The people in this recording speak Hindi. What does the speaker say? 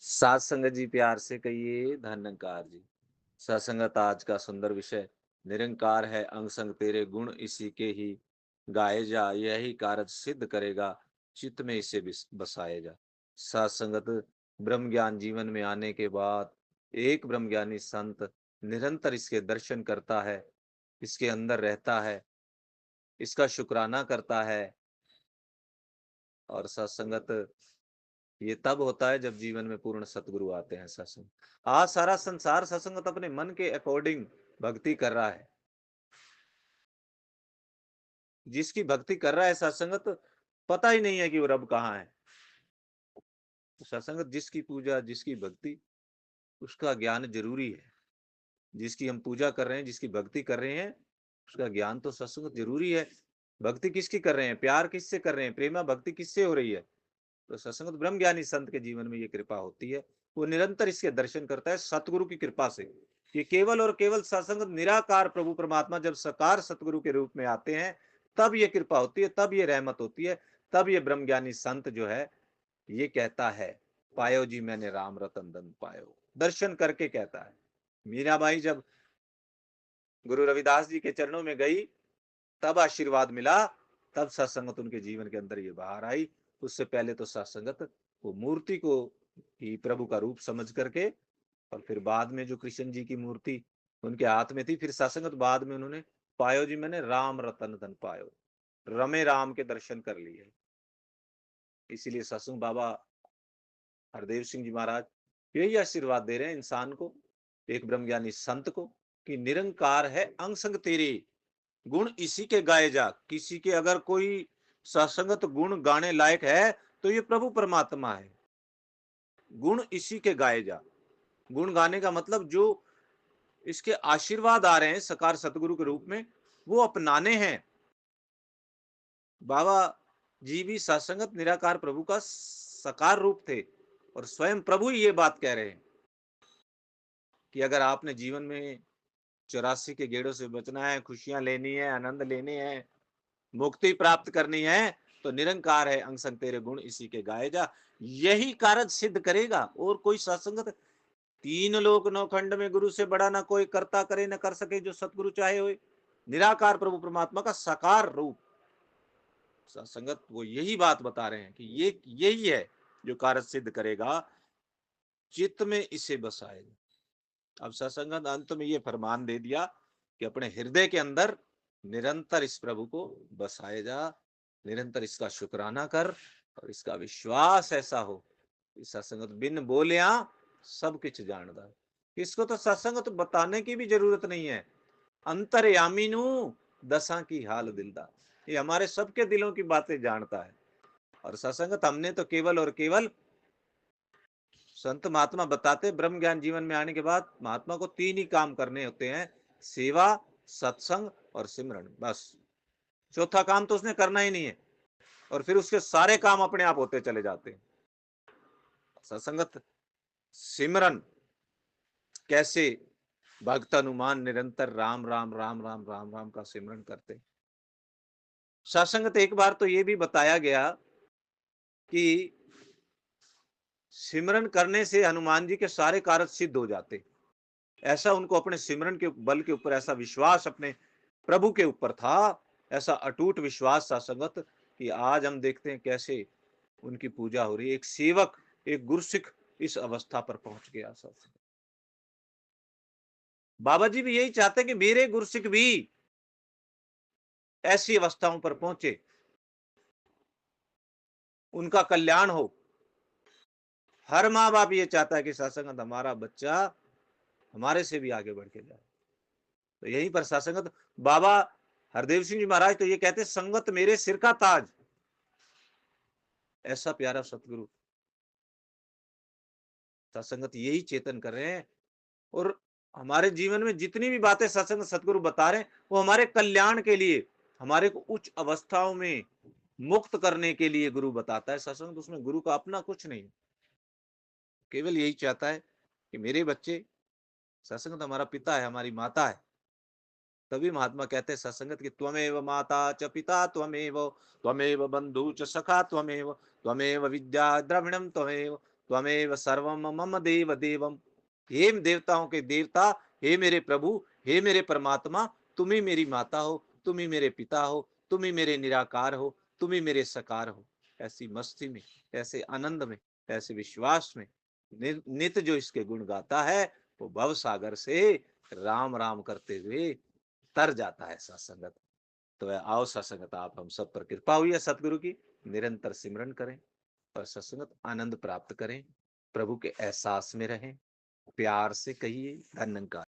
सात संगत जी प्यार से कहिए धन्यकार जी। सत्संगत आज का सुंदर विषय। निरंकार है अंग संग तेरे गुण इसी के ही गाए जा, यही कारज सिद्ध करेगा, चित्त में इसे बसाए जा। सत्संगत ब्रह्म ज्ञान जीवन में आने के बाद एक ब्रह्म ज्ञानी संत निरंतर इसके दर्शन करता है, इसके अंदर रहता है, इसका शुक्राना करता है। और सत्संगत ये तब होता है जब जीवन में पूर्ण सतगुरु आते हैं। सत्संग आज सारा संसार सत्संगत अपने मन के अकॉर्डिंग भक्ति कर रहा है। जिसकी भक्ति कर रहा है सत्संगत, पता ही नहीं है कि वो रब कहाँ है। सत्संगत जिसकी पूजा, जिसकी भक्ति, उसका ज्ञान जरूरी है। जिसकी हम पूजा कर रहे हैं, जिसकी भक्ति कर रहे हैं, उसका ज्ञान तो सत्संगत जरूरी है। भक्ति किसकी कर रहे हैं, प्यार किससे कर रहे हैं, प्रेमा भक्ति किससे हो रही है। तो सत्संगत ब्रह्म ज्ञानी संत के जीवन में ये कृपा होती है। वो निरंतर इसके दर्शन करता है सतगुरु की कृपा से। ये केवल और केवल सत्संगत निराकार प्रभु परमात्मा जब साकार सतगुरु के रूप में आते हैं, तब ये कृपा होती है, तब ये रहमत होती है। तब ये ब्रह्म ज्ञानी संत जो है ये कहता है, पायो जी मैंने राम रतन धन पायो। दर्शन करके कहता है। मीराबाई जब गुरु रविदास जी के चरणों में गई, तब आशीर्वाद मिला, तब सत्संगत उनके जीवन के अंदर ये बाहर आई। उससे पहले तो सत्संगत वो मूर्ति को ही प्रभु का रूप समझ करके, और फिर बाद में जो कृष्ण जी की मूर्ति उनके हाथ में थी, फिर सत्संगत बाद में उन्होंने पायो जी मैंने राम रतन धन पायो, रमे राम के दर्शन कर लिए। इसीलिए सत्संग बाबा हरदेव सिंह जी महाराज यही आशीर्वाद दे रहे हैं इंसान को, एक ब्रह्मज्ञानी संत को, कि निरंकार है अंग संग तेरे गुण इसी के गाए जा। किसी के अगर कोई सत्संगत गुण गाने लायक है तो ये प्रभु परमात्मा है। गुण इसी के गाए जा। गुण गाने का मतलब जो इसके आशीर्वाद आ रहे हैं सकार सतगुरु के रूप में, वो अपनाने हैं। बाबा जी भी सत्संगत निराकार प्रभु का सकार रूप थे, और स्वयं प्रभु ही ये बात कह रहे हैं कि अगर आपने जीवन में 84 के गेड़ों से बचना है, खुशियां लेनी है, आनंद लेने हैं, मुक्ति प्राप्त करनी है, तो निरंकार है अंग संग तेरे गुण इसी के गाए जा, यही कारज सिद्ध करेगा। और कोई सत्संगत तीन लोक नौखंड में गुरु से बड़ा ना कोई करता करे न कर सके जो सतगुरु चाहे होए। निराकार प्रभु परमात्मा का साकार रूप सत्संगत वो यही बात बता रहे हैं कि ये यही है जो कार्य सिद्ध करेगा, चित्त में इसे बसाएगा। अब सत्संगत अंत में ये फरमान दे दिया कि अपने हृदय के अंदर निरंतर इस प्रभु को बसाए जा, निरंतर इसका शुक्राना कर, और इसका विश्वास ऐसा हो कि सत्संगत बिन बोलिया सब कुछ जानदा। इसको तो सत्संगत बताने की भी जरूरत नहीं है। अंतर्यामी नु दशा की हाल दिलदा, ये हमारे सबके दिलों की बातें जानता है। और सत्संगत हमने तो केवल और केवल संत महात्मा बताते, ब्रह्म ज्ञान जीवन में आने के बाद महात्मा को तीन ही काम करने होते हैं, सेवा, सत्संग और सिमरन। बस चौथा काम तो उसने करना ही नहीं है, और फिर उसके सारे काम अपने आप होते चले जाते हैं। सत्संगत सिमरन कैसे, भक्त हनुमान निरंतर राम राम राम राम राम राम का सिमरन करते। सत्संगत एक बार तो ये भी बताया गया कि सिमरन करने से हनुमान जी के सारे कार्य सिद्ध हो जाते। ऐसा उनको अपने सिमरन के बल के ऊपर ऐसा विश्वास अपने प्रभु के ऊपर था, ऐसा अटूट विश्वास था संगत, कि आज हम देखते हैं कैसे उनकी पूजा हो रही है। एक सेवक, एक गुरसिख इस अवस्था पर पहुंच गया। बाबा जी भी यही चाहते हैं कि मेरे गुरसिख भी ऐसी अवस्थाओं पर पहुंचे, उनका कल्याण हो। हर माँ बाप ये चाहता है कि सत्संगत हमारा बच्चा हमारे से भी आगे बढ़ के जाए। तो यहीं पर सत्संगत बाबा हरदेव सिंह जी महाराज तो ये कहते, संगत मेरे सिर का ताज। ऐसा प्यारा सतगुरु सत्संगत यही चेतन कर रहे हैं। और हमारे जीवन में जितनी भी बातें सत्संग सतगुरु बता रहे हैं, वो हमारे कल्याण के लिए, हमारे को उच्च अवस्थाओं में मुक्त करने के लिए गुरु बताता है सत्संग। उसमें गुरु का अपना कुछ नहीं, केवल यही चाहता है कि मेरे बच्चे, सत्संग हमारा पिता है, हमारी माता है। तभी महात्मा कहते हैं सत्संगत की, त्वमेव माता च पिता त्वमेव, त्वमेव बंधु च सखा त्वमेव, त्वमेव विद्या द्रविणम त्वमेव, त्वमेव सर्वम मम देव देवम। हे देवताओं के देवता, हे मेरे प्रभु, हे मेरे परमात्मा, तुम ही मेरी माता हो, तुम ही मेरे पिता हो, तुम ही मेरे निराकार हो, तुम ही मेरे सकार हो। ऐसी मस्ती में, ऐसे आनंद में, ऐसे विश्वास में नित जो इसके गुण गाता है, वो भव सागर से राम राम करते हुए तर जाता है सत्संगत। तो आओ सत्संगत, आप हम सब पर कृपा हुई है सतगुरु की, निरंतर सिमरन करें और सत्संगत आनंद प्राप्त करें, प्रभु के एहसास में रहें, प्यार से कहिए धन्यंकार।